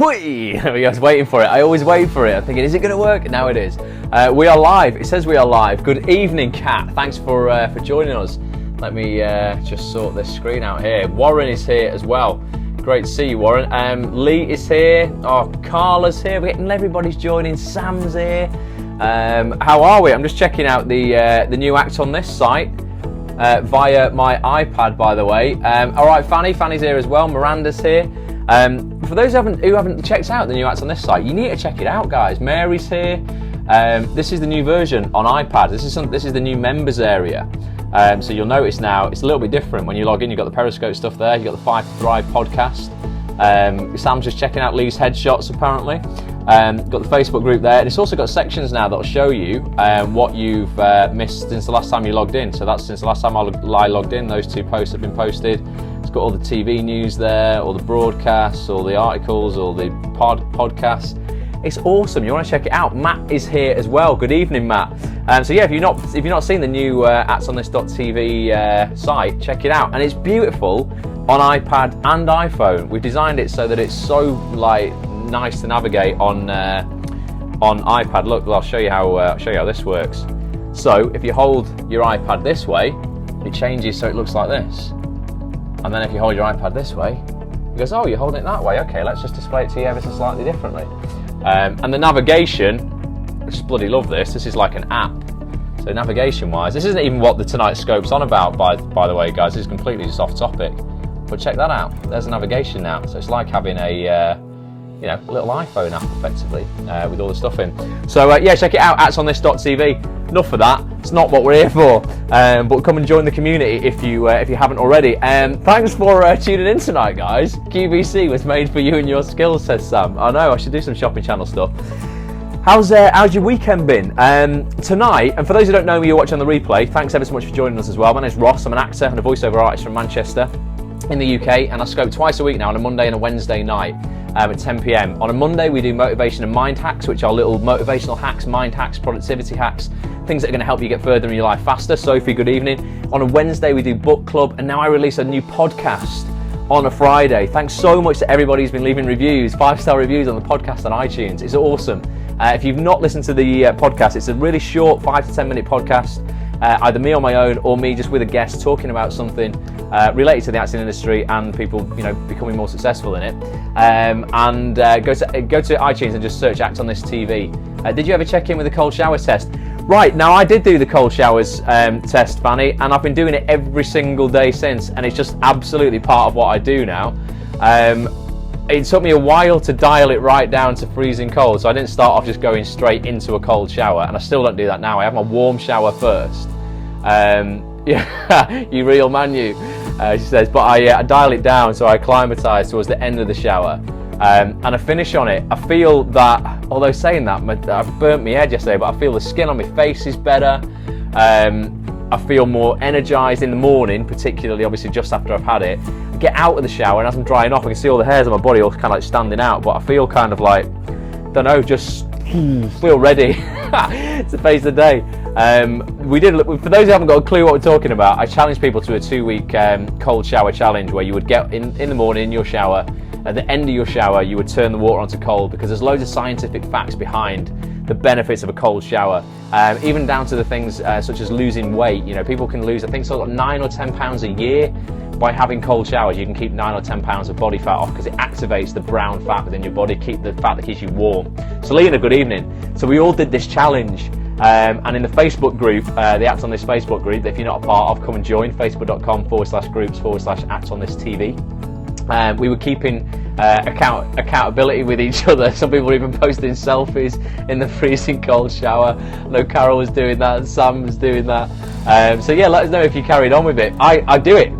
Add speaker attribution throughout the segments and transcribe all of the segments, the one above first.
Speaker 1: Whee! There we go, I was waiting for it. I always wait for it. I'm thinking, is it going to work? Now it is. We are live. It says we are live. Good evening, Kat. Thanks for joining us. Let me just sort this screen out here. Warren is here as well. Great to see you, Warren. Lee is here. Oh, Carla's here. We're getting everybody's joining. Sam's here. How are we? I'm just checking out the new act on this site via my iPad, by the way. All right, Fanny's here as well. Miranda's here. For those who haven't checked out the new acts on this site, you need to check it out, guys. Mary's here. This is the new version on iPad. This is the new members area. So you'll notice now it's a little bit different when you log in. You've got the Periscope stuff there. You've got the 5 to Thrive podcast. Sam's just checking out Lee's headshots apparently. Got the Facebook group there, and it's also got sections now that'll show you what you've missed since the last time you logged in. So that's since the last time I logged in. Those 2 posts have been posted. It's got all the TV news there, all the broadcasts, all the articles, all the podcasts. It's awesome. You want to check it out. Matt is here as well. Good evening, Matt. So yeah, if you've not seen the new atsonthis.tv site, check it out. And it's beautiful on iPad and iPhone. We've designed it so that it's so nice to navigate on iPad. Look, I'll show you how this works. So if you hold your iPad this way, it changes so it looks like this. And then if you hold your iPad this way, it goes, oh, you're holding it that way. Okay, let's just display it to you ever so slightly differently. And the navigation, I just bloody love this. This is like an app. So navigation-wise, this isn't even what the Tonight Scope's on about, by the way, guys. This is completely just off topic. But check that out. There's a navigation now. So it's like having a little iPhone app, effectively, with all the stuff in. So yeah, check it out. atsonthis.tv. Enough of that. It's not what we're here for. But come and join the community if you haven't already. Thanks for tuning in tonight, guys. QVC was made for you and your skills, says Sam. I know, I should do some shopping channel stuff. How's your weekend been? Tonight, and for those who don't know me, you're watching on the replay, thanks ever so much for joining us as well. My name's Ross. I'm an actor and a voiceover artist from Manchester in the UK, and I scope twice a week now on a Monday and a Wednesday night. At 10 p.m. On a Monday we do motivation and mind hacks, which are little motivational hacks, mind hacks, productivity hacks, things that are going to help you get further in your life faster. Sophie, good evening. On a Wednesday we do book club, and now I release a new podcast on a Friday. Thanks so much to everybody who's been leaving reviews, 5-star reviews on the podcast on iTunes. It's awesome. If you've not listened to the podcast, it's a really short 5 to 10 minute podcast, either me on my own or me just with a guest talking about something related to the acting industry and people, becoming more successful in it. Go to iTunes and just search Act on This TV. Did you ever check in with the cold shower test? Right, now I did do the cold showers test, Fanny, and I've been doing it every single day since, and it's just absolutely part of what I do now. It took me a while to dial it right down to freezing cold, so I didn't start off just going straight into a cold shower, and I still don't do that now. I have my warm shower first. Yeah, you real man, you. She says, but I dial it down so I acclimatise towards the end of the shower, and I finish on it. I feel that, although saying that, I burnt my head yesterday, but I feel the skin on my face is better. I feel more energised in the morning, particularly obviously just after I've had it. I get out of the shower, and as I'm drying off, I can see all the hairs on my body all kind of like standing out, but I feel kind of like, don't know, just feel ready to face the day. For those who haven't got a clue what we're talking about, I challenge people to a 2-week cold shower challenge where you would get in the morning in your shower. At the end of your shower, you would turn the water onto cold, because there's loads of scientific facts behind the benefits of a cold shower, even down to the things such as losing weight. People can lose, I think, sort of 9 or 10 pounds a year by having cold showers. You can keep 9 or 10 pounds of body fat off because it activates the brown fat within your body, keep the fat that keeps you warm. Selena, good evening. So we all did this challenge, and in the Facebook group, the Act on This Facebook group, that if you're not a part of, come and join, facebook.com/groups/ActOnThisTV. We were keeping accountability with each other. Some people were even posting selfies in the freezing cold shower. I know Carol was doing that, and Sam was doing that. So yeah, let us know if you carried on with it. I do it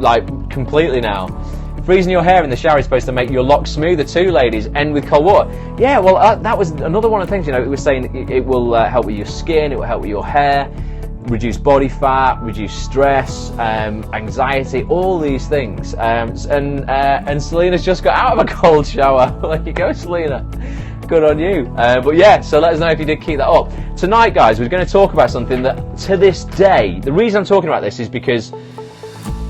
Speaker 1: completely now. Freezing your hair in the shower is supposed to make your locks smoother too, ladies. End with cold water. Yeah, well, that was another one of the things. It was saying it will help with your skin, it will help with your hair, reduce body fat, reduce stress, anxiety, all these things. And Selena's just got out of a cold shower. There you go, Selena. Good on you. But yeah, so let us know if you did keep that up. Tonight, guys, we're going to talk about something that, to this day, the reason I'm talking about this is because,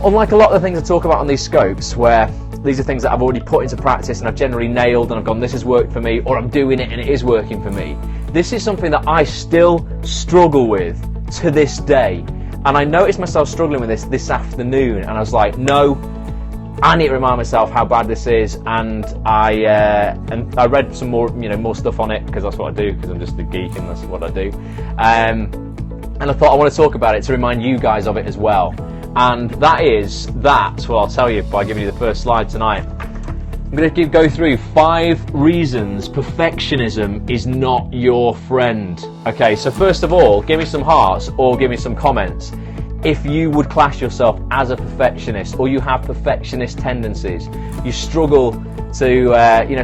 Speaker 1: unlike a lot of the things I talk about on these scopes, where these are things that I've already put into practice and I've generally nailed and I've gone, this has worked for me, or I'm doing it and it is working for me. This is something that I still struggle with to this day. And I noticed myself struggling with this afternoon, and I was like, no, I need to remind myself how bad this is. And I read some more stuff on it, because that's what I do, because I'm just a geek and that's what I do. And I thought I want to talk about it to remind you guys of it as well. And that's what I'll tell you by giving you the first slide tonight. I'm going to go through 5 reasons perfectionism is not your friend. Okay, so first of all, give me some hearts or give me some comments if you would class yourself as a perfectionist, or you have perfectionist tendencies. You struggle to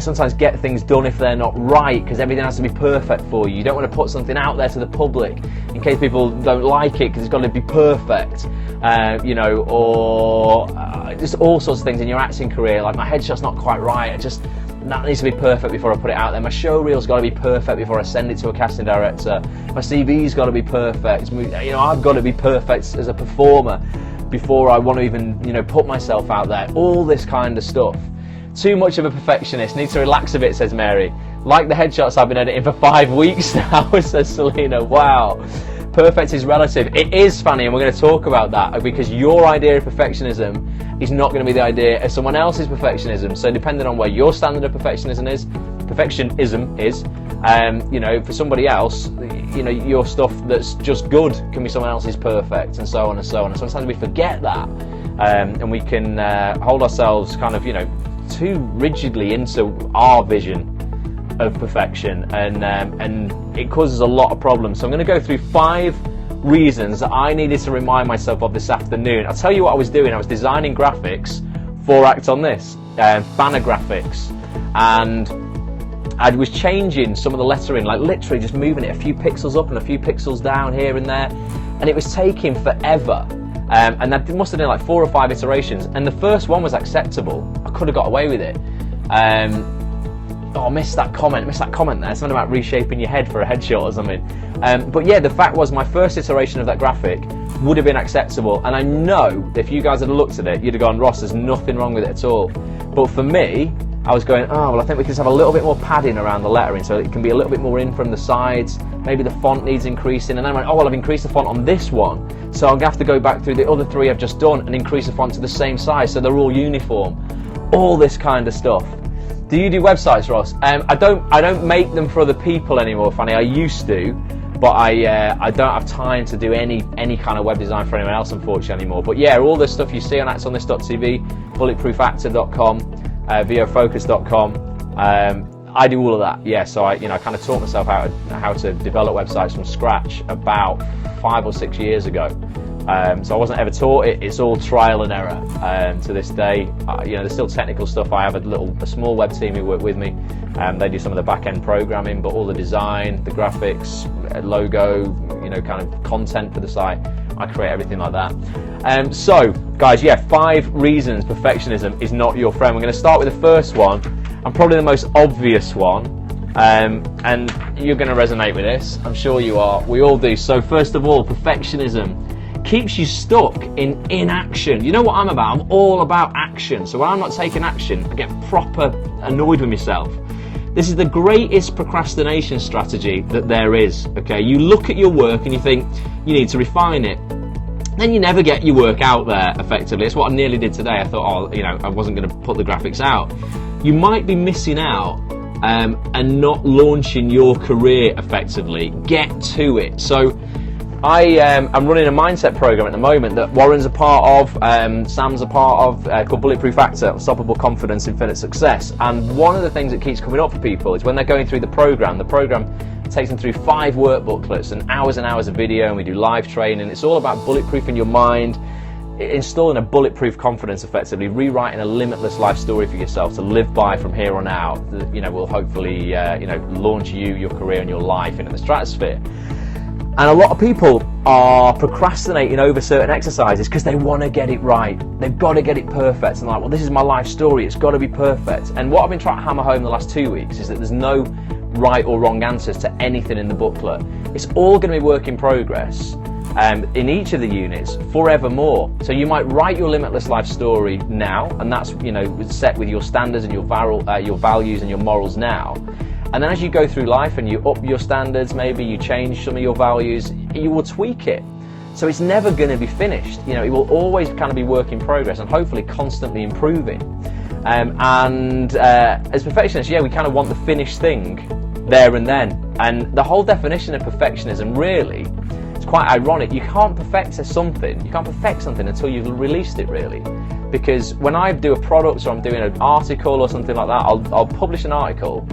Speaker 1: sometimes get things done if they're not right, because everything has to be perfect for you. You don't want to put something out there to the public in case people don't like it because it's got to be perfect. Or just all sorts of things in your acting career, like my headshot's not quite right, that needs to be perfect before I put it out there. My show reel's got to be perfect before I send it to a casting director. My CV's got to be perfect. I've got to be perfect as a performer before I want to even put myself out there. All this kind of stuff. Too much of a perfectionist. Need to relax a bit, says Mary. Like the headshots I've been editing for 5 weeks now, says Selena. Wow. Perfect is relative. It is, Fanny, and we're going to talk about that, because your idea of perfectionism is not going to be the idea of someone else's perfectionism. So depending on where your standard of perfectionism is, for somebody else, your stuff that's just good can be someone else's perfect, and so on and so on. And sometimes we forget that, and we can hold ourselves kind of, too rigidly into our vision of perfection, and it causes a lot of problems. So I'm going to go through 5 reasons that I needed to remind myself of this afternoon. I'll tell you what I was doing. I was designing graphics for Act On This, banner graphics, and I was changing some of the lettering, like literally just moving it a few pixels up and a few pixels down here and there, and it was taking forever. And that must have been like 4 or 5 iterations, and the first one was acceptable. I could have got away with it. I missed that comment there. Something about reshaping your head for a headshot or something. But yeah, the fact was my first iteration of that graphic would have been acceptable. And I know if you guys had looked at it, you'd have gone, Ross, there's nothing wrong with it at all. But for me, I was going, I think we can just have a little bit more padding around the lettering so it can be a little bit more in from the sides. Maybe the font needs increasing. And then I went, I've increased the font on this one. So I'm going to have to go back through the other 3 I've just done and increase the font to the same size so they're all uniform. All this kind of stuff. Do you do websites, Ross? I don't make them for other people anymore, Fanny. I used to, but I don't have time to do any kind of web design for anyone else, unfortunately, anymore. But yeah, all the stuff you see on actonthis.tv, bulletproofactor.com, VOfocus.com, I do all of that. Yeah, so I kind of taught myself how to develop websites from scratch about 5 or 6 years ago. So I wasn't ever taught it. It's all trial and error to this day. There's still technical stuff. I have a small web team who work with me. They do some of the back-end programming, but all the design, the graphics, logo, kind of content for the site, I create everything like that. So, guys, 5 reasons perfectionism is not your friend. We're going to start with the first one, and probably the most obvious one. And you're going to resonate with this. I'm sure you are. We all do. So, first of all, perfectionism keeps you stuck in inaction. You know what I'm about? I'm all about action. So when I'm not taking action, I get proper annoyed with myself. This is the greatest procrastination strategy that there is. Okay, you look at your work and you think you need to refine it. Then you never get your work out there effectively. It's what I nearly did today. I thought, I wasn't going to put the graphics out. You might be missing out and not launching your career effectively. Get to it. So I'm running a mindset program at the moment that Warren's a part of, Sam's a part of, called Bulletproof Actor, Unstoppable Confidence, Infinite Success. And one of the things that keeps coming up for people is when they're going through the program takes them through 5 work booklets and hours of video, and we do live training. It's all about bulletproofing your mind, installing a bulletproof confidence effectively, rewriting a limitless life story for yourself to live by from here on out. That, will hopefully, launch your career and your life into the stratosphere. And a lot of people are procrastinating over certain exercises because they want to get it right. They've got to get it perfect. And this is my life story. It's got to be perfect. And what I've been trying to hammer home the last 2 weeks is that there's no right or wrong answers to anything in the booklet. It's all going to be work in progress. in each of the units forevermore. So you might write your limitless life story now, and that's, you know, set with your standards and your values and your morals now. And then as you go through life and you up your standards, maybe you change some of your values, you will tweak it. So it's never going to be finished. You know, it will always kind of be work in progress and hopefully constantly improving. As perfectionists, yeah, we kind of want the finished thing there and then. And the whole definition of perfectionism really, it's quite ironic. You can't perfect something until you've released it, really. Because when I do a product or I'm doing an article or something like that, I'll publish an article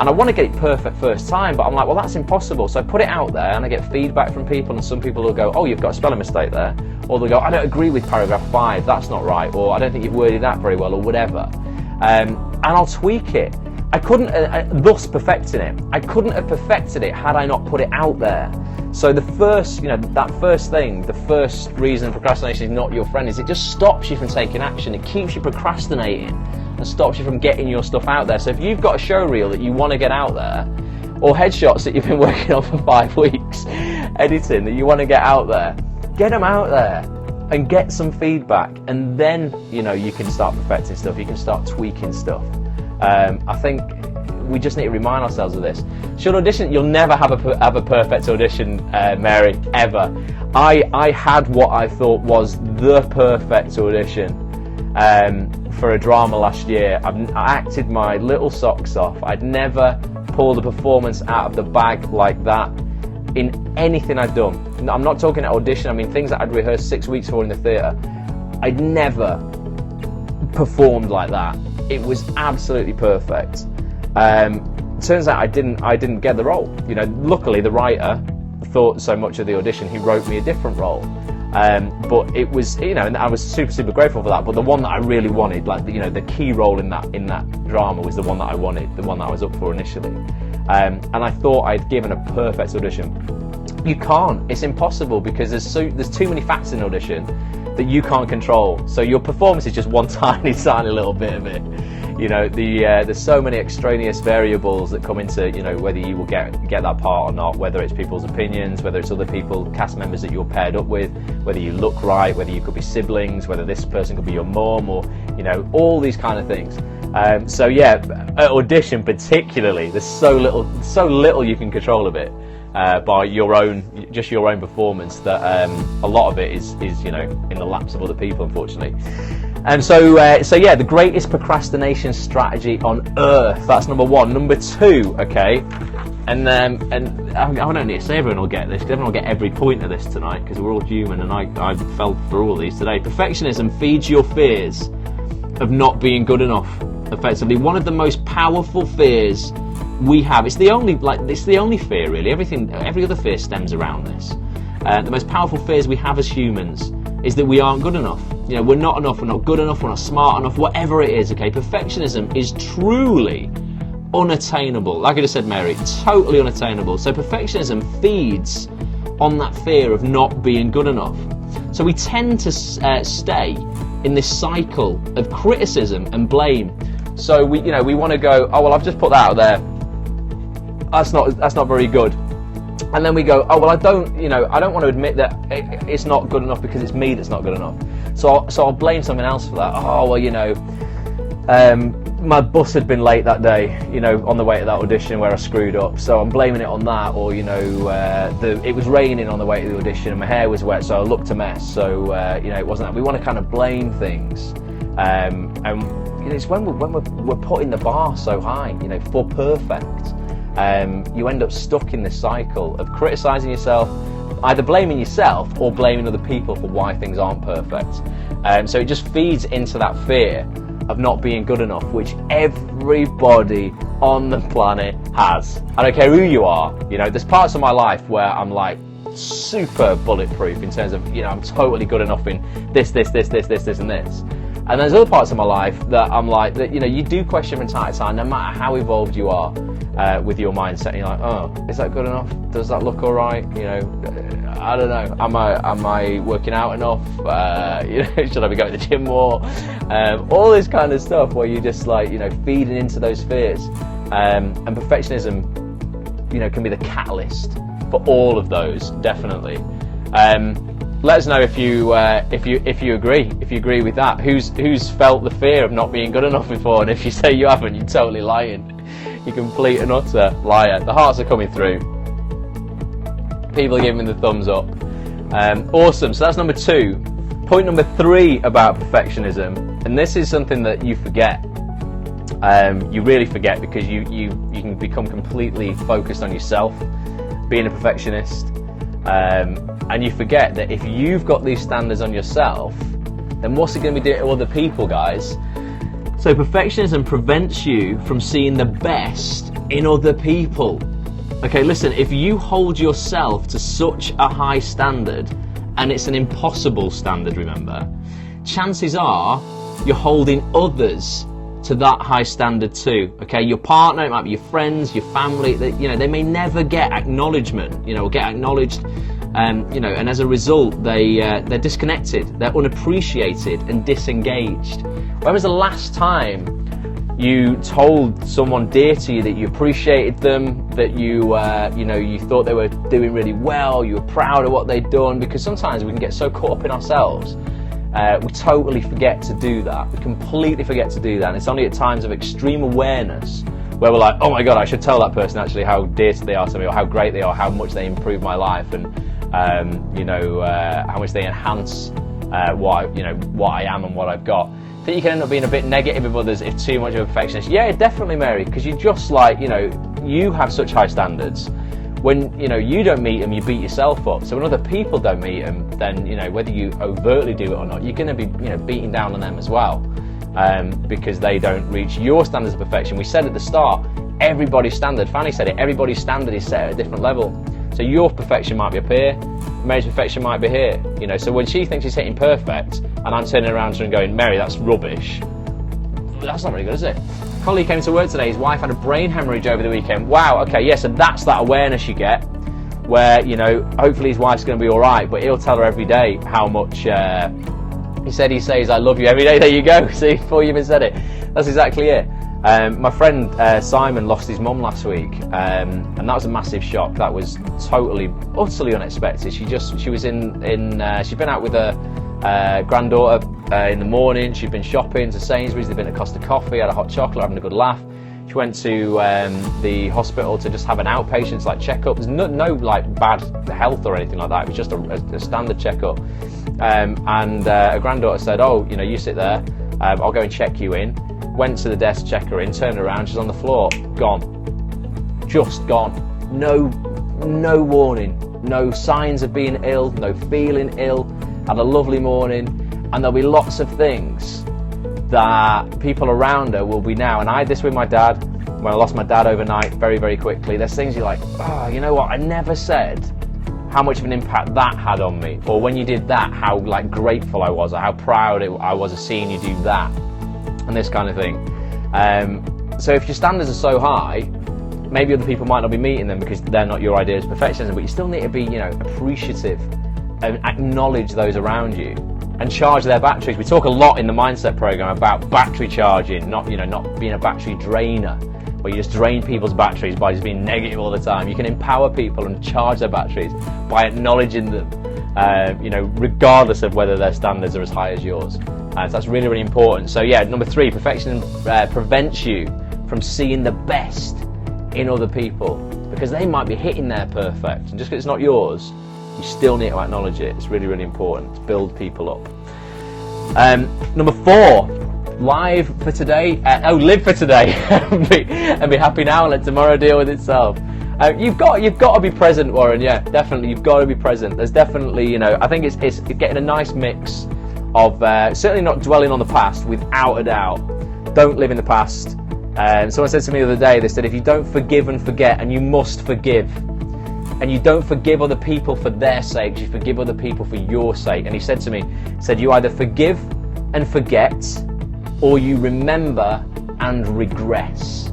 Speaker 1: and I want to get it perfect first time, but I'm like, well, that's impossible. So I put it out there and I get feedback from people, and some people will go, oh, you've got a spelling mistake there. Or they'll go, I don't agree with paragraph 5, that's not right. Or I don't think you've worded that very well, or whatever. And I'll tweak it. I couldn't, thus perfecting it. I couldn't have perfected it had I not put it out there. So the first, you know, that first thing, the first reason procrastination is not your friend is it just stops you from taking action. It keeps you procrastinating and stops you from getting your stuff out there. So if you've got a show reel that you want to get out there, or headshots that you've been working on for 5 weeks, editing that you want to get out there, get them out there and get some feedback, and then, you know, you can start perfecting stuff, you can start tweaking stuff. I think we just need to remind ourselves of this. Should audition, you'll never have a perfect audition, Mary, ever. I had what I thought was the perfect audition for a drama last year. I acted my little socks off. I'd never pulled a performance out of the bag like that in anything I'd done. I'm not talking audition, I mean things that I'd rehearsed 6 weeks for in the theatre. I'd never performed like that. It was absolutely perfect. Turns out I didn't get the role. You know, luckily the writer thought so much of the audition, he wrote me a different role. But it was, you know, and I was super grateful for that. But the one that I really wanted, like, you know, the key role in that drama was the one that I wanted, the one that I was up for initially. And I thought I'd given a perfect audition. You can't. It's impossible, because there's too many facts in audition that you can't control. So your performance is just one tiny little bit of it. You know, there's so many extraneous variables that come into, you know, whether you will get that part or not, whether it's people's opinions, whether it's other people, cast members that you're paired up with, whether you look right, whether you could be siblings, whether this person could be your mum, or, you know, all these kind of things. So yeah, at audition particularly, there's so little you can control of it by your own performance, that a lot of it is, you know, in the laps of other people, unfortunately. And so yeah, the greatest procrastination strategy on earth. That's number 1. Number 2, okay, and I don't need to say everyone will get this, because everyone will get every point of this tonight, because we're all human, and I fell for all these today. Perfectionism feeds your fears of not being good enough. Effectively, one of the most powerful fears we have. It's the only fear, really. Every other fear stems around this. The most powerful fears we have as humans is that we aren't good enough. You know, we're not enough, we're not good enough, we're not smart enough, whatever it is, okay? Perfectionism is truly unattainable. Like I just said, Mary, totally unattainable. So perfectionism feeds on that fear of not being good enough. So we tend to stay in this cycle of criticism and blame. So we want to go, oh, well, I've just put that out there. That's not very good. And then we go, oh, well, I don't want to admit that it's not good enough because it's me that's not good enough. So I'll blame something else for that. Oh, well, you know, my bus had been late that day, you know, on the way to that audition where I screwed up. So I'm blaming it on that. Or, you know, it was raining on the way to the audition and my hair was wet, so I looked a mess. So, you know, it wasn't that. We want to kind of blame things. And you know, it's when we're putting the bar so high, you know, for perfect. You end up stuck in this cycle of criticising yourself, either blaming yourself or blaming other people for why things aren't perfect. So it just feeds into that fear of not being good enough, which everybody on the planet has. I don't care who you are. You know, there's parts of my life where I'm like super bulletproof in terms of, you know, I'm totally good enough in this, and this. And there's other parts of my life that I'm like, that, you know, you do question from time to time, no matter how evolved you are with your mindset. And you're like, oh, is that good enough? Does that look all right? You know, I don't know. Am I working out enough? You know, should I be going to the gym more? All this kind of stuff where you're just like, you know, feeding into those fears. And perfectionism, you know, can be the catalyst for all of those, definitely. Let us know if you agree with that. Who's felt the fear of not being good enough before? And if you say you haven't, you're totally lying. You're complete and utter liar. The hearts are coming through. People are giving me the thumbs up. Awesome. So that's number 2. Point number 3 about perfectionism, and this is something that you forget. You really forget, because you can become completely focused on yourself, being a perfectionist. And you forget that if you've got these standards on yourself, then what's it going to be doing to other people, guys? So perfectionism prevents you from seeing the best in other people. Okay, listen, if you hold yourself to such a high standard, and it's an impossible standard, remember, chances are you're holding others to that high standard too. Okay, your partner, it might be your friends, your family, they may never get acknowledgement, or get acknowledged. And as a result, they're disconnected, they're unappreciated and disengaged. When was the last time you told someone dear to you that you appreciated them, that you thought they were doing really well, you were proud of what they'd done? Because sometimes we can get so caught up in ourselves, we totally forget to do that. We completely forget to do that, and it's only at times of extreme awareness where we're like, oh my God, I should tell that person actually how dear they are to me, or how great they are, how much they improve my life, and how much they enhance what I am and what I've got. I think you can end up being a bit negative with others if too much of a perfectionist. Yeah, definitely, Mary, because you're just like, you have such high standards. When you don't meet them, you beat yourself up. So when other people don't meet them, then whether you overtly do it or not, you're going to be beating down on them as well, because they don't reach your standards of perfection. We said at the start, everybody's standard. Fanny said it. Everybody's standard is set at a different level. So your perfection might be up here, Mary's perfection might be here. So when she thinks she's hitting perfect, and I'm turning around to her and going, Mary, that's rubbish. That's not really good, is it? Colleague came to work today, his wife had a brain hemorrhage over the weekend. Wow, okay, yeah, so that's that awareness you get, where, hopefully his wife's going to be alright, but he'll tell her every day how much, he says, I love you every day. There you go, see, before you even said it. That's exactly it. My friend Simon lost his mum last week, and that was a massive shock. That was totally, utterly unexpected. She'd been out with her granddaughter in the morning. She'd been shopping to Sainsbury's, they'd been at Costa Coffee, had a hot chocolate, having a good laugh. She went to the hospital to just have an outpatient checkup. There's no bad health or anything like that. It was just a standard checkup. And her granddaughter said, "Oh, you sit there. I'll go and check you in." Went to the desk, check her in, turned around, she's on the floor, gone. Just gone. No warning, no signs of being ill, no feeling ill. Had a lovely morning, and there'll be lots of things that people around her will be now. And I had this with my dad when I lost my dad overnight, very, very quickly. There's things you're like, oh, you know what? I never said how much of an impact that had on me, or when you did that, how grateful I was, or how proud I was of seeing you do that, and this kind of thing. So if your standards are so high, maybe other people might not be meeting them because they're not your idea of perfectionism, but you still need to be, appreciative and acknowledge those around you and charge their batteries. We talk a lot in the mindset program about battery charging, not being a battery drainer, where you just drain people's batteries by just being negative all the time. You can empower people and charge their batteries by acknowledging them, regardless of whether their standards are as high as yours. So that's really, really important. So yeah, number 3, perfectionism prevents you from seeing the best in other people, because they might be hitting their perfect, and just because it's not yours, you still need to acknowledge it. It's really, really important to build people up. Number 4, live for today. Live for today and be happy now and let tomorrow deal with itself. You've got to be present, Warren. Yeah, definitely, you've got to be present. There's definitely, I think it's getting a nice mix of certainly not dwelling on the past, without a doubt. Don't live in the past. Someone said to me the other day, they said, if you don't forgive and forget, and you must forgive, and you don't forgive other people for their sake, you forgive other people for your sake. And he said to me, you either forgive and forget, or you remember and regress.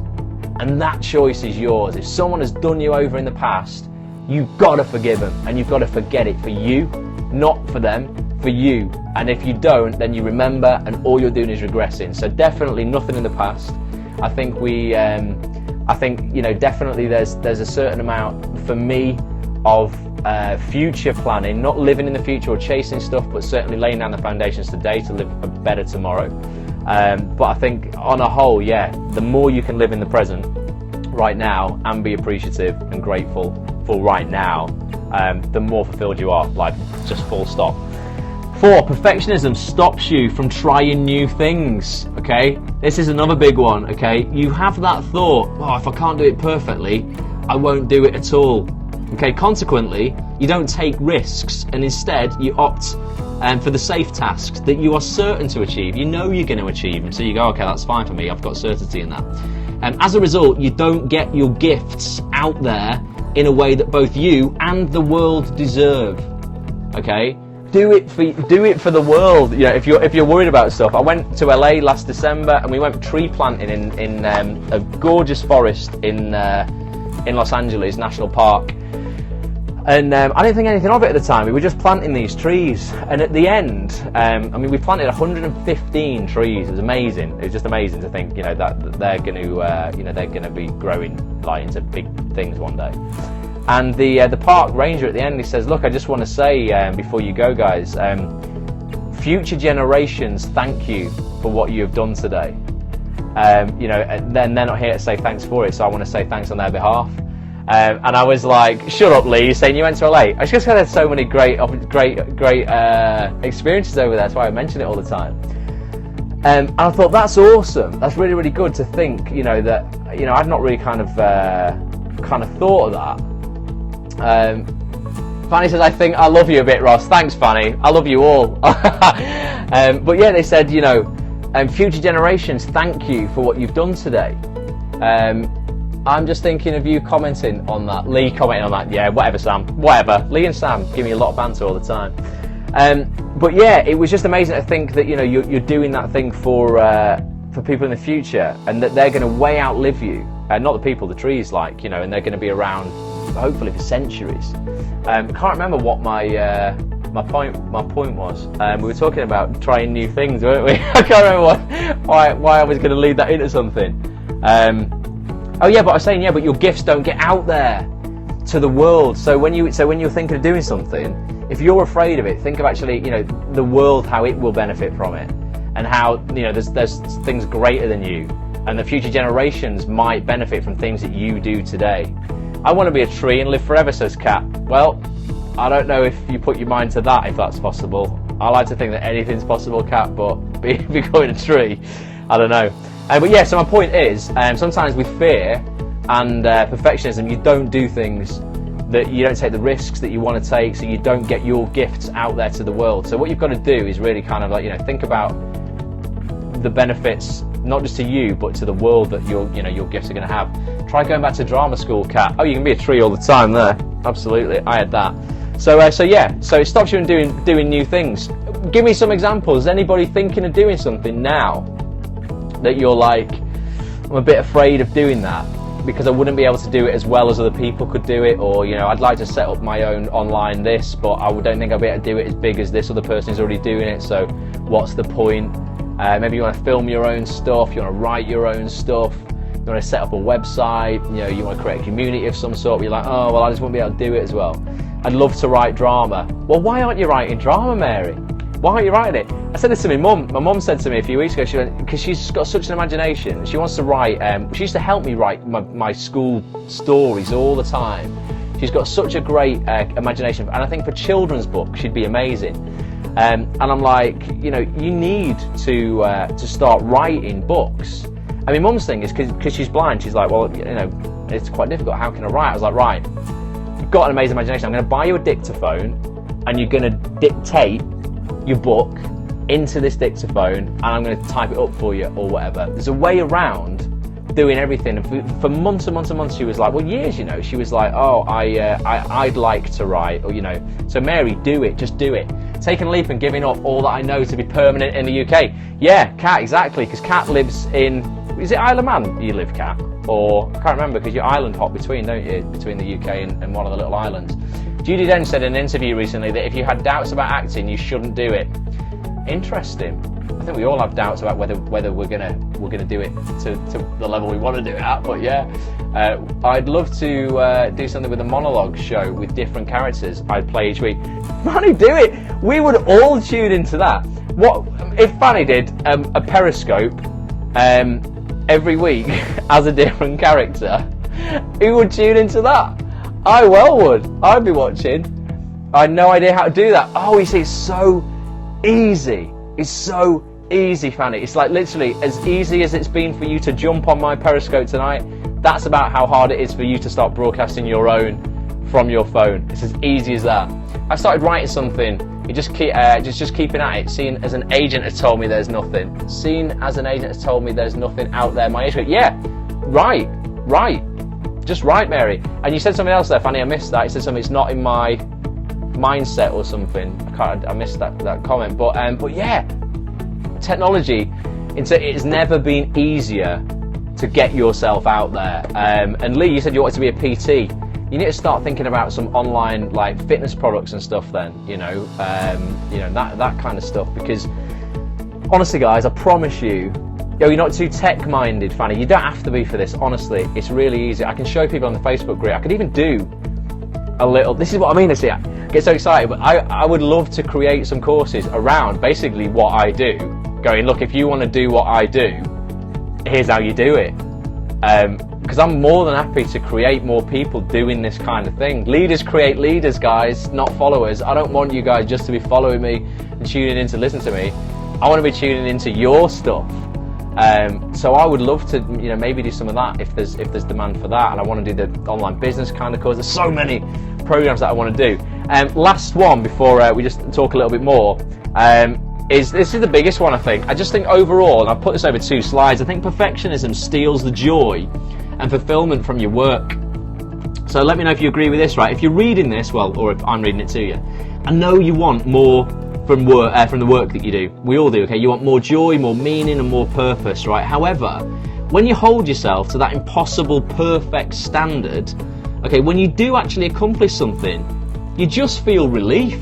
Speaker 1: And that choice is yours. If someone has done you over in the past, you've got to forgive them, and you've got to forget it for you, not for them, for you. And if you don't, then you remember, and all you're doing is regressing. So definitely nothing in the past. I think definitely there's a certain amount for me of future planning, not living in the future or chasing stuff, but certainly laying down the foundations today to live a better tomorrow. But I think on a whole, yeah, the more you can live in the present right now and be appreciative and grateful for right now, the more fulfilled you are, like just full stop. 4, perfectionism stops you from trying new things, okay? This is another big one, okay? You have that thought, oh, if I can't do it perfectly, I won't do it at all. Okay, consequently, you don't take risks, and instead you opt for the safe tasks that you are certain to achieve. You know you're going to achieve them, so you go, okay, that's fine for me, I've got certainty in that. As a result, you don't get your gifts out there in a way that both you and the world deserve. Okay, do it for the world. You know, if you're worried about stuff. I went to LA last December and we went tree planting in a gorgeous forest in Los Angeles National Park. And I didn't think anything of it at the time. We were just planting these trees, and at the end, we planted 115 trees. It was amazing. It was just amazing to think, you know, that they're going to, be growing like into big things one day. And the park ranger at the end, he says, "Look, I just want to say before you go, guys, future generations thank you for what you have done today. And then they're not here to say thanks for it, so I want to say thanks on their behalf." And I was like, "Shut up, Lee! You're saying you went to LA?" I just had so many great experiences over there. That's why I mention it all the time. And I thought that's awesome. That's really, really good to think. That I've not really kind of thought of that. Fanny says, "I think I love you a bit, Ross." Thanks, Fanny. I love you all. But yeah, they said, future generations thank you for what you've done today. I'm just thinking of you commenting on that. Lee commenting on that. Yeah, whatever, Sam. Whatever. Lee and Sam give me a lot of banter all the time. But yeah, it was just amazing to think that you're doing that thing for people in the future, and that they're going to way outlive you. Not the people, the trees, and they're going to be around hopefully for centuries. I can't remember what my point was. We were talking about trying new things, weren't we? I can't remember why I was going to lead that into something. Oh yeah, but I was saying, yeah, but your gifts don't get out there to the world. So when you're thinking of doing something, if you're afraid of it, think of actually, the world, how it will benefit from it, and how there's things greater than you, and the future generations might benefit from things that you do today. I want to be a tree and live forever, says Kat. Well, I don't know if you put your mind to that, if that's possible. I like to think that anything's possible, Kat, but becoming a tree, I don't know. But yeah, so my point is, sometimes with fear and perfectionism, you don't do things, that you don't take the risks that you want to take, so you don't get your gifts out there to the world. So what you've got to do is really kind of think about the benefits, not just to you, but to the world that your gifts are going to have. Try going back to drama school, Kat. Oh, you can be a tree all the time there. Absolutely, I had that. So it stops you from doing new things. Give me some examples. Is anybody thinking of doing something now that you're like, I'm a bit afraid of doing that because I wouldn't be able to do it as well as other people could do it, or I'd like to set up my own online this, but I don't think I'll be able to do it as big as this other person is already doing it, so what's the point? Maybe you want to film your own stuff, you want to write your own stuff, you want to set up a website, you want to create a community of some sort, but you're like, oh, well, I just won't be able to do it as well. I'd love to write drama. Well, why aren't you writing drama, Mary? Why aren't you writing it? I said this to my mum. My mum said to me a few weeks ago, because she's got such an imagination. She wants to write, she used to help me write my school stories all the time. She's got such a great imagination, and I think for children's books, she'd be amazing. And I'm like, you need to start writing books. And my mum's thing is, because she's blind, she's like, well, it's quite difficult. How can I write? I was like, right, you've got an amazing imagination. I'm going to buy you a dictaphone, and you're going to dictate your book into this dictaphone, and I'm going to type it up for you or whatever. There's a way around doing everything. And for months and months and months, she was like, well, years, she was like, oh, I'd like to write, or so Mary, do it, just do it. Taking a leap and giving up all that I know to be permanent in the UK. Yeah, Kat, exactly, because Kat lives in, is it Isle of Man you live, Kat? Or, I can't remember, because you island hop between, don't you, between the UK and one of the little islands. Judy Dench said in an interview recently that if you had doubts about acting, you shouldn't do it. Interesting. I think we all have doubts about whether we're gonna do it to the level we want to do it at. But yeah, I'd love to do something with a monologue show with different characters I'd play each week. Fanny, do it! We would all tune into that. What if Fanny did a Periscope every week as a different character? Who would tune into that? I well would. I'd be watching. I had no idea how to do that. Oh, you see, it's so easy. It's so easy, Fanny. It's like literally as easy as it's been for you to jump on my Periscope tonight. That's about how hard it is for you to start broadcasting your own from your phone. It's as easy as that. I started writing something. You just keeping at it. Seen as an agent has told me there's nothing. Seen as an agent has told me there's nothing out there. My agent, yeah, right. Just right, Mary. And you said something else there, Fanny. I missed that. You said something. It's not in my mindset or something. I missed that comment. But yeah, technology. It's never been easier to get yourself out there. And Lee, you said you wanted to be a PT. You need to start thinking about some online like fitness products and stuff. Then that kind of stuff. Because honestly, guys, I promise you, you're not too tech-minded, Fanny. You don't have to be for this. Honestly, it's really easy. I can show people on the Facebook group. I could even do a little. This is what I mean. I get so excited, but I would love to create some courses around basically what I do. Going, look, if you want to do what I do, here's how you do it. Because I'm more than happy to create more people doing this kind of thing. Leaders create leaders, guys, not followers. I don't want you guys just to be following me and tuning in to listen to me. I want to be tuning into your stuff. So I would love to, maybe do some of that if there's demand for that. And I want to do the online business kind of course. There's so many programs that I want to do. Last one before we just talk a little bit more. This is the biggest one, I think. I just think overall, and I've put this over 2 slides, I think perfectionism steals the joy and fulfillment from your work. So let me know if you agree with this, right? If you're reading this, or if I'm reading it to you, I know you want more from the work that you do. We all do, okay? You want more joy, more meaning, and more purpose, right? However, when you hold yourself to that impossible, perfect standard, okay, when you do actually accomplish something, you just feel relief.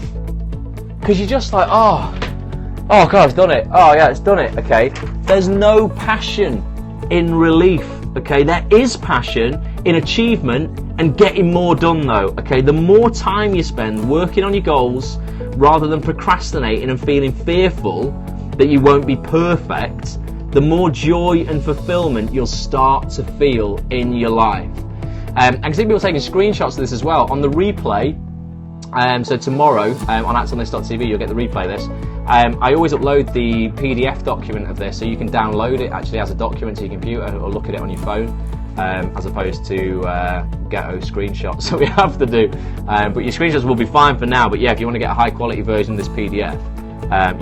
Speaker 1: Because you're just like, oh God, I've done it. Oh yeah, it's done it. Okay. There's no passion in relief. Okay. There is passion in achievement and getting more done though. Okay. The more time you spend working on your goals rather than procrastinating and feeling fearful that you won't be perfect, the more joy and fulfillment you'll start to feel in your life. I can see people taking screenshots of this as well on the replay. So tomorrow on actonthis.tv you'll get the replay of this. I always upload the PDF document of this, so you can download it actually as a document to your computer or look at it on your phone, as opposed to ghetto screenshots that we have to do. But your screenshots will be fine for now. But yeah, if you want to get a high quality version of this PDF,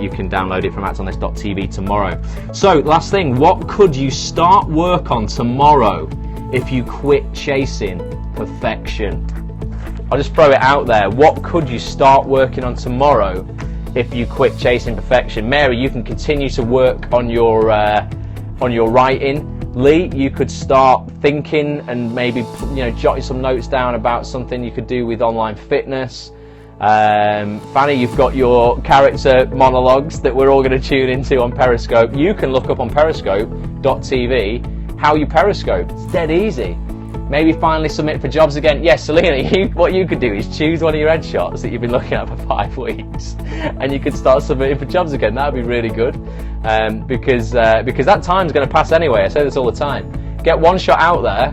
Speaker 1: you can download it from actonthis.tv tomorrow. So last thing, what could you start work on tomorrow if you quit chasing perfection? I'll just throw it out there. What could you start working on tomorrow if you quit chasing perfection? Mary, you can continue to work on your writing. Lee, you could start thinking and maybe jotting some notes down about something you could do with online fitness. Fanny, you've got your character monologues that we're all going to tune into on Periscope. You can look up on periscope.tv how you Periscope. It's dead easy. Maybe finally submit for jobs again. Yes, Selena, what you could do is choose one of your headshots that you've been looking at for 5 weeks and you could start submitting for jobs again. That would be really good, because that time's going to pass anyway. I say this all the time. Get one shot out there,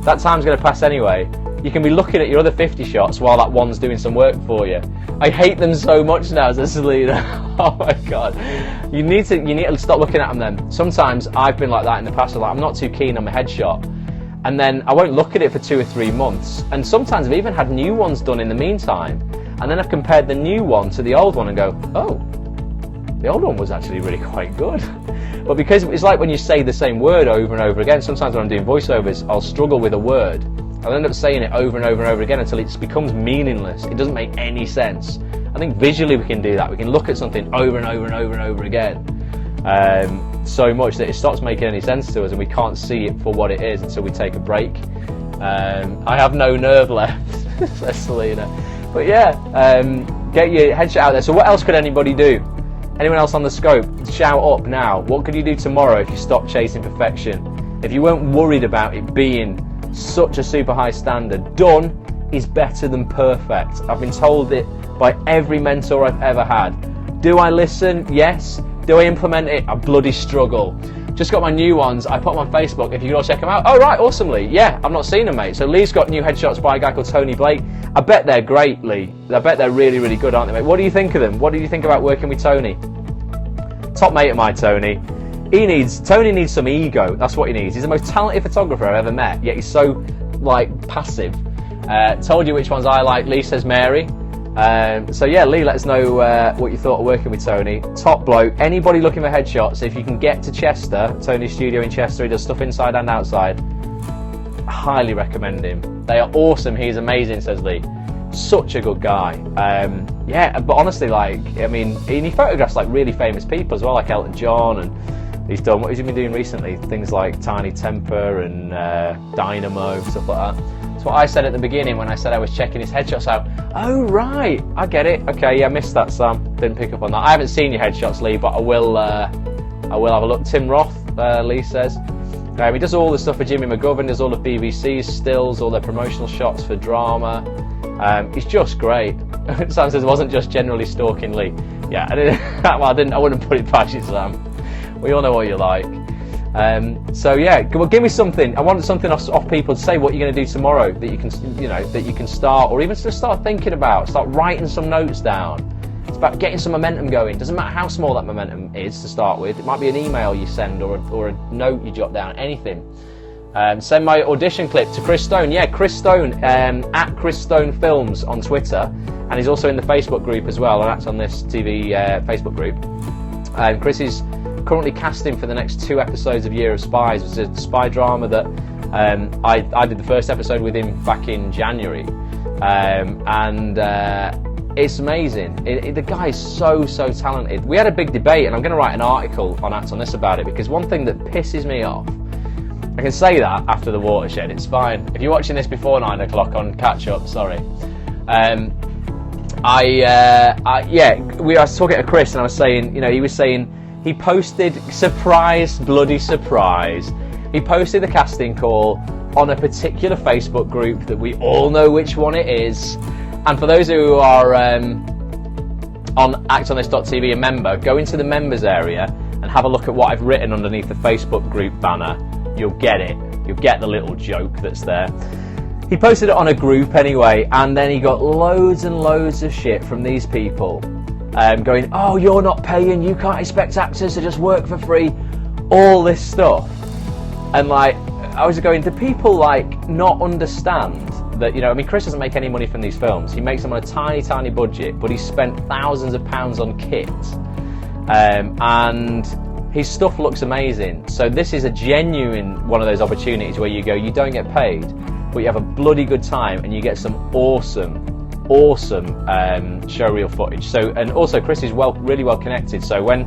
Speaker 1: that time's going to pass anyway. You can be looking at your other 50 shots while that one's doing some work for you. I hate them so much now, says Selena. Oh my God. You need to stop looking at them then. Sometimes I've been like that in the past. I'm not too keen on my headshot. And then I won't look at it for 2 or 3 months. And sometimes I've even had new ones done in the meantime. And then I've compared the new one to the old one and go, oh, the old one was actually really quite good. But because it's like when you say the same word over and over again, sometimes when I'm doing voiceovers, I'll struggle with a word. I'll end up saying it over and over and over again until it just becomes meaningless. It doesn't make any sense. I think visually we can do that. We can look at something over and over and over and over again. So much that it stops making any sense to us and we can't see it for what it is until we take a break. I have no nerve left, says Selena. But yeah, get your headshot out there. So what else could anybody do? Anyone else on the scope? Shout up now. What could you do tomorrow if you stop chasing perfection? If you weren't worried about it being Such a super high standard. Done is better than perfect. I've been told it by every mentor I've ever had. Do I listen? Yes. Do I implement it? I bloody struggle. Just got my new ones. I put them on Facebook. If you can all check them out. Oh, right, awesome, Lee. Yeah, I've not seen them, mate. So Lee's got new headshots by a guy called Tony Blake. I bet they're great, Lee. I bet they're really, really good, aren't they, mate? What do you think of them? What did you think about working with Tony? Top mate of mine, Tony. Tony needs some ego. That's what he needs. He's the most talented photographer I've ever met, yet he's so, passive. Told you which ones I like. Lee says Mary. So yeah, Lee, let us know what you thought of working with Tony. Top bloke. Anybody looking for headshots, if you can get to Chester, Tony's studio in Chester, he does stuff inside and outside. Highly recommend him. They are awesome. He's amazing, says Lee. Such a good guy. Yeah, but honestly, he photographs really famous people as well, like Elton John, and he's done what he's been doing recently. Things like Tiny Temper and Dynamo, stuff like that. That's what I said at the beginning when I said I was checking his headshots out. Oh right, I get it. Okay, yeah, missed that, Sam. Didn't pick up on that. I haven't seen your headshots, Lee, but I will have a look. Tim Roth, Lee says. He does all the stuff for Jimmy McGovern, does all of BBC's stills, all their promotional shots for drama. He's just great. Sam says it wasn't just generally stalking Lee. Yeah, I wouldn't put it past you, Sam. We all know what you like. So yeah, well, give me something. I want something off people to say what you're going to do tomorrow that you can start, or even just start thinking about. Start writing some notes down. It's about getting some momentum going. Doesn't matter how small that momentum is to start with. It might be an email you send or a note you jot down. Anything. Send my audition clip to Chris Stone. Yeah, Chris Stone at Chris Stone Films on Twitter, and he's also in the Facebook group as well. And that's on this TV Facebook group. Chris is currently casting for the next 2 episodes of Year of Spies. It's a spy drama that I did the first episode with him back in January, and it's amazing. The guy is so talented. We had a big debate, and I'm going to write an article on Act on This about it, because one thing that pisses me off, I can say that after the watershed, it's fine. If you're watching this before 9 o'clock on catch up, sorry. I was talking to Chris, and I was saying, he was saying, he posted, bloody surprise, he posted the casting call on a particular Facebook group that we all know which one it is. And for those who are on actonthis.tv, a member, go into the members area and have a look at what I've written underneath the Facebook group banner. You'll get it. You'll get the little joke that's there. He posted it on a group anyway, and then he got loads and loads of shit from these people. Going, oh, you're not paying, you can't expect actors to just work for free, all this stuff. And I was going, do people not understand that, Chris doesn't make any money from these films. He makes them on a tiny budget, but he spent thousands of pounds on kit. And his stuff looks amazing. So this is a genuine one of those opportunities where you go, you don't get paid, but you have a bloody good time and you get some awesome showreel footage. So, and also Chris is really well connected. So when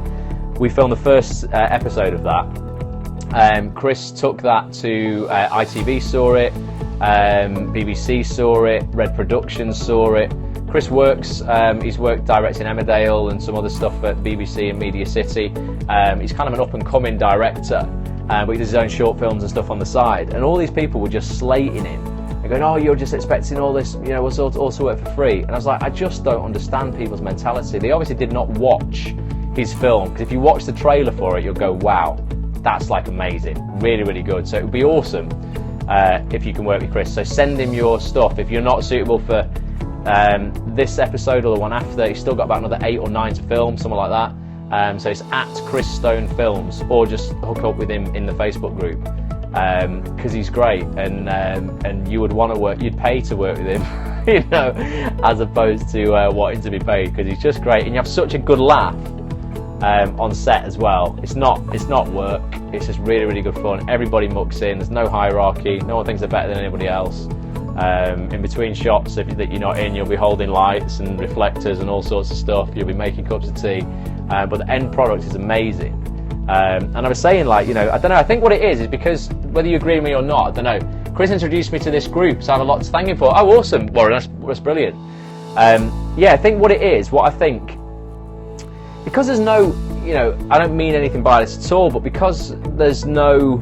Speaker 1: we filmed the first episode of that, Chris took that to ITV, saw it, BBC saw it, Red Productions saw it. Chris works, he's worked directing Emmerdale and some other stuff at BBC and Media City. He's kind of an up-and-coming director, but he does his own short films and stuff on the side. And all these people were just slating him. They're going, oh, you're just expecting all this, what's also work for free. And I was like, I just don't understand people's mentality. They obviously did not watch his film, because if you watch the trailer for it, you'll go, wow, that's amazing, really good. So it would be awesome if you can work with Chris. So send him your stuff. If you're not suitable for this episode or the one after, he's still got about another 8 or 9 to film, something like that. So it's at Chris Stone Films, or just hook up with him in the Facebook group, because he's great, and you would want to work, you'd pay to work with him, as opposed to wanting to be paid, because he's just great, and you have such a good laugh on set as well. It's not work, it's just really good fun. Everybody mucks in, there's no hierarchy, no one thinks they're better than anybody else. In between shots that you're not in, you'll be holding lights and reflectors and all sorts of stuff, you'll be making cups of tea, but the end product is amazing. And I was saying, I don't know, I think what it is because, whether you agree with me or not, I don't know, Chris introduced me to this group, so I have a lot to thank him for. Oh, awesome, Warren, that's brilliant. I think what I think, because there's no, I don't mean anything by this at all, but because there's no,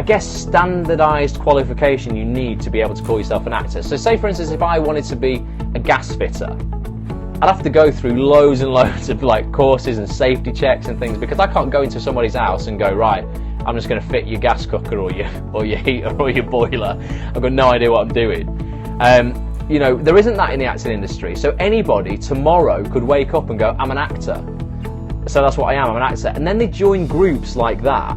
Speaker 1: I guess, standardized qualification you need to be able to call yourself an actor. So say, for instance, if I wanted to be a gas fitter, I'd have to go through loads and loads of like courses and safety checks and things, because I can't go into somebody's house and go, right, I'm just going to fit your gas cooker or your heater or your boiler. I've got no idea what I'm doing. You know, there isn't that in the acting industry. So anybody tomorrow could wake up and go, I'm an actor. So that's what I am, I'm an actor. And then they join groups like that,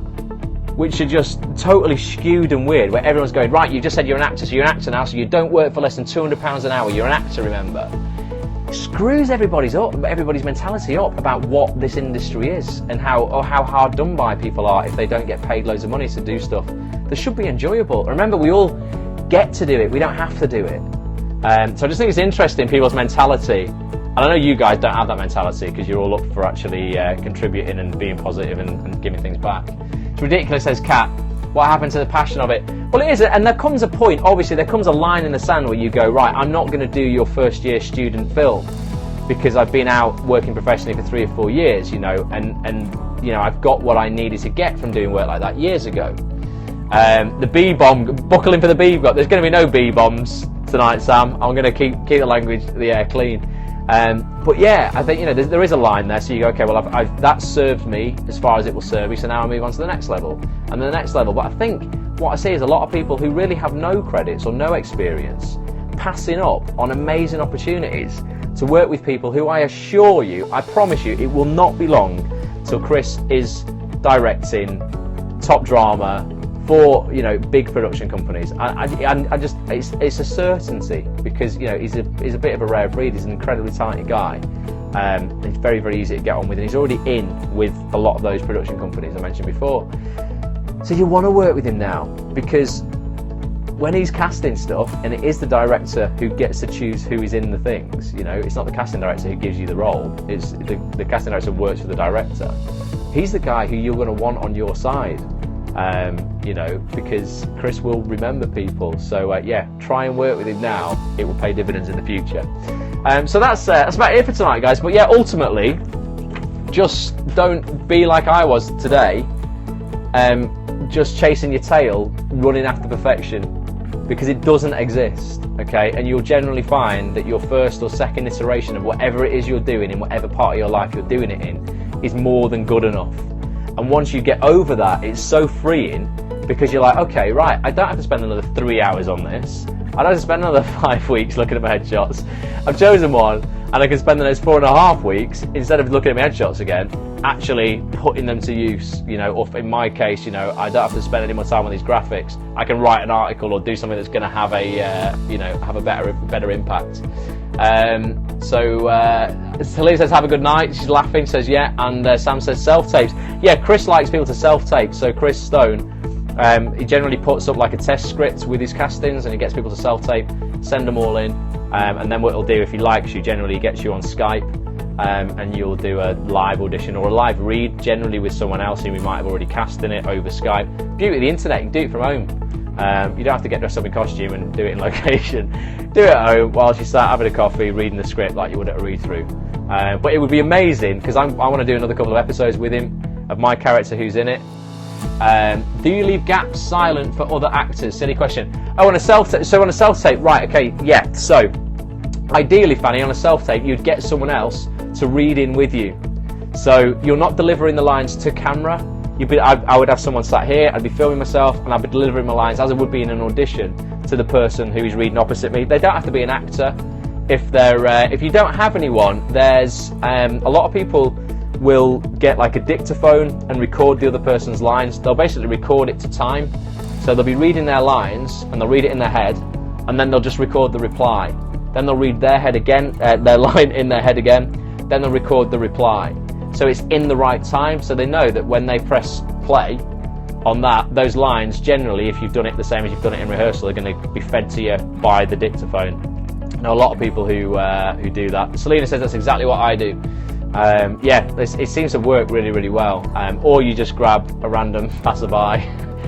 Speaker 1: which are just totally skewed and weird, where everyone's going, right, you just said you're an actor, so you're an actor now, so you don't work for less than £200 an hour, you're an actor, remember? Screws everybody's mentality up about what this industry is, and how hard done by people are if they don't get paid loads of money to do stuff that should be enjoyable. Remember, we all get to do it, we don't have to do it. So I just think it's interesting, people's mentality. And I know you guys don't have that mentality, because you're all up for actually contributing and being positive and giving things back. It's ridiculous, says Kat. What happened to the passion of it? Well, it is, and there comes a point, obviously, there comes a line in the sand where you go, right, I'm not going to do your first year student film because I've been out working professionally for 3 or 4 years, you know, and you know, I've got what I needed to get from doing work like that years ago. The B-bomb, buckle in for the B-bomb. There's going to be no B-bombs tonight, Sam. I'm going to keep the language, the air clean. But yeah, I think, you know, there is a line there, so you go, okay, well, that served me as far as it will serve me, so now I move on to the next level and the next level. But I think what I see is a lot of people who really have no credits or no experience passing up on amazing opportunities to work with people who, I assure you, I promise you, it will not be long till Chris is directing top drama for, you know, big production companies. I just, it's a certainty, because, you know, he's a bit of a rare breed. He's an incredibly talented guy. He's very, very easy to get on with, and he's already in with a lot of those production companies I mentioned before. So you want to work with him now, because when he's casting stuff, and it is the director who gets to choose who is in the things, you know, it's not the casting director who gives you the role, it's the casting director works for the director. He's the guy who you're going to want on your side. You know, because Chris will remember people. So yeah, try and work with him now. It will pay dividends in the future. So that's about it for tonight, guys. But yeah, ultimately, just don't be like I was today, just chasing your tail, running after perfection, because it doesn't exist. Okay, and you'll generally find that your first or second iteration of whatever it is you're doing, in whatever part of your life you're doing it in, is more than good enough. And once you get over that, it's so freeing, because you're like, okay, right, I don't have to spend another 3 hours on this. I don't have to spend another 5 weeks looking at my headshots. I've chosen one, and I can spend the next 4.5 weeks, instead of looking at my headshots again, actually putting them to use, you know, or in my case, you know, I don't have to spend any more time on these graphics. I can write an article or do something that's going to have a, you know, have a better impact. Helene says, have a good night. She's laughing, says, yeah. And Sam says, self-tapes. Yeah, Chris likes people to self-tape. So Chris Stone, he generally puts up like a test script with his castings, and he gets people to self-tape, send them all in. And then what he'll do, if he likes you, generally he gets you on Skype, and you'll do a live audition or a live read, generally with someone else who we might have already cast in it over Skype. Beauty of the internet, you can do it from home. You don't have to get dressed up in costume and do it in location. Do it at home whilst you start having a coffee, reading the script like you would at a read-through. But it would be amazing, because I want to do another couple of episodes with him of my character who's in it. Do you leave gaps silent for other actors? Silly question. Oh, on a self-tape, right, okay, yeah. So, ideally, Fanny, on a self-tape, you'd get someone else to read in with you. So, you're not delivering the lines to camera. I would have someone sat here, I'd be filming myself, and I'd be delivering my lines as I would be in an audition to the person who's reading opposite me. They don't have to be an actor. If you don't have anyone, there's a lot of people will get like a dictaphone and record the other person's lines. They'll basically record it to time. So they'll be reading their lines, and they'll read it in their head, and then they'll just record the reply. Then they'll read their head again, their line in their head again, then they'll record the reply. So it's in the right time, so they know that when they press play on those lines, generally, if you've done it the same as you've done it in rehearsal, are going to be fed to you by the dictaphone. I know a lot of people who do that. Selena says that's exactly what I do. Yeah, it seems to work really, really well. Or you just grab a random passerby.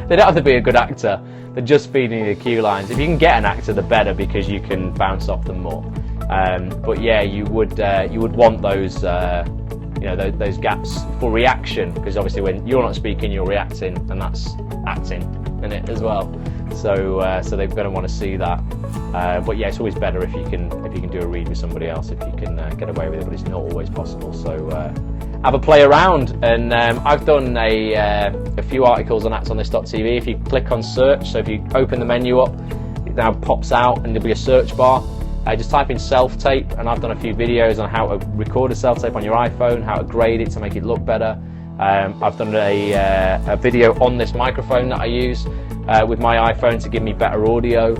Speaker 1: They don't have to be a good actor. They're just feeding you the cue lines. If you can get an actor, the better, because you can bounce off them more. But yeah, you would want those those gaps for reaction, because obviously when you're not speaking, you're reacting, and that's acting in it as well. So they're going to want to see that. But yeah, it's always better if you can do a read with somebody else, if you can get away with it, but it's not always possible. So have a play around, and I've done a few articles on actonthis.tv. If you click on search, so if you open the menu up, it now pops out and there'll be a search bar. Just type in self-tape, and I've done a few videos on how to record a self-tape on your iPhone, how to grade it to make it look better. I've done a video on this microphone that I use with my iPhone to give me better audio.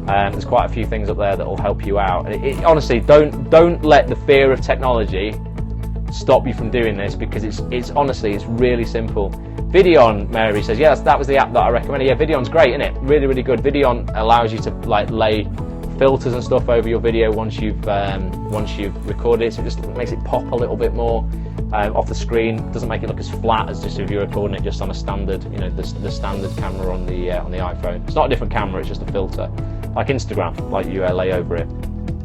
Speaker 1: There's quite a few things up there that will help you out. Honestly, don't let the fear of technology stop you from doing this, because it's honestly, it's really simple. Videon, Mary says, yes, that was the app that I recommended. Yeah, Videon's great, isn't it? Really, really good. Videon allows you to lay filters and stuff over your video once you've recorded it, so it just makes it pop a little bit more off the screen. It doesn't make it look as flat as just if you're recording it just on a standard, the standard camera on the iPhone. It's not a different camera, it's just a filter, like Instagram, like you lay over it.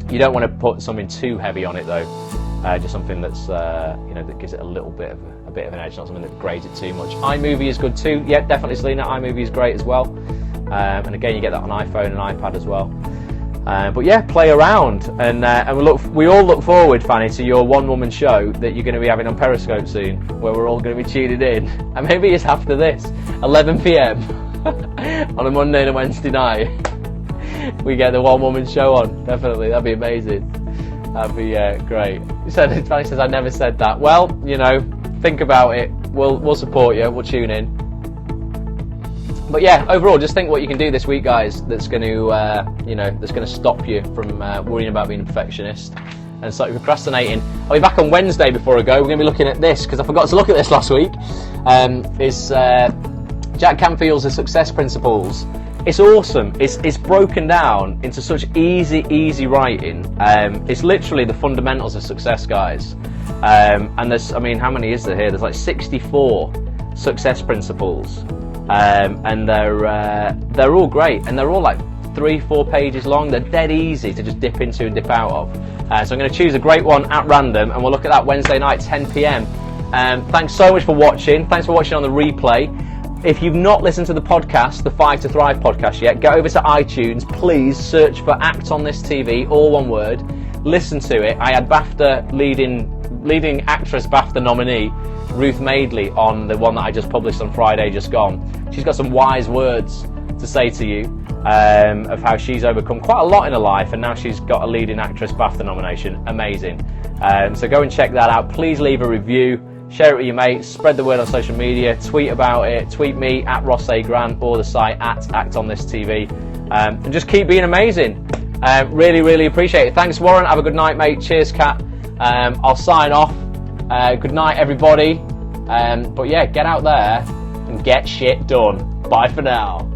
Speaker 1: You don't want to put something too heavy on it though, just something that's that gives it a little bit of an edge, not something that grades it too much. iMovie is good too. Yeah, definitely, Selena. iMovie is great as well, and again, you get that on iPhone and iPad as well. But yeah, play around, and we all look forward, Fanny, to your one-woman show that you're going to be having on Periscope soon, where we're all going to be tuning in, and maybe it's after this, 11 p.m. on a Monday and a Wednesday night. We get the one-woman show on. Definitely, that'd be amazing. That'd be great. Fanny says, I never said that. Well, think about it. We'll support you. We'll tune in. But yeah, overall, just think what you can do this week, guys, that's going to, that's going to stop you from worrying about being a perfectionist and start procrastinating. I'll be back on Wednesday before I go. We're going to be looking at this, because I forgot to look at this last week. It's Jack Canfield's The Success Principles. It's awesome. It's broken down into such easy writing. It's literally the fundamentals of success, guys. And there's, how many is there here? There's like 64 success principles. And they're all great, and they're all like 3-4 pages long. They're dead easy to just dip into and dip out of. So I'm going to choose a great one at random, and we'll look at that Wednesday night, 10 p.m. Thanks so much for watching. Thanks for watching on the replay. If you've not listened to the podcast, the 5 to Thrive podcast yet, go over to iTunes. Please search for Act on This TV, all one word. Listen to it. I had BAFTA leading actress BAFTA nominee Ruth Madeley on the one that I just published on Friday, just gone. She's got some wise words to say to you of how she's overcome quite a lot in her life, and now she's got a leading actress BAFTA nomination. Amazing. So go and check that out. Please leave a review, share it with your mates, spread the word on social media, tweet about it. Tweet me at Ross A. Grant or the site at Act on This TV, and just keep being amazing. Really appreciate it. Thanks, Warren. Have a good night, mate. Cheers, Kat. I'll sign off. Good night, everybody. But yeah, get out there and get shit done. Bye for now.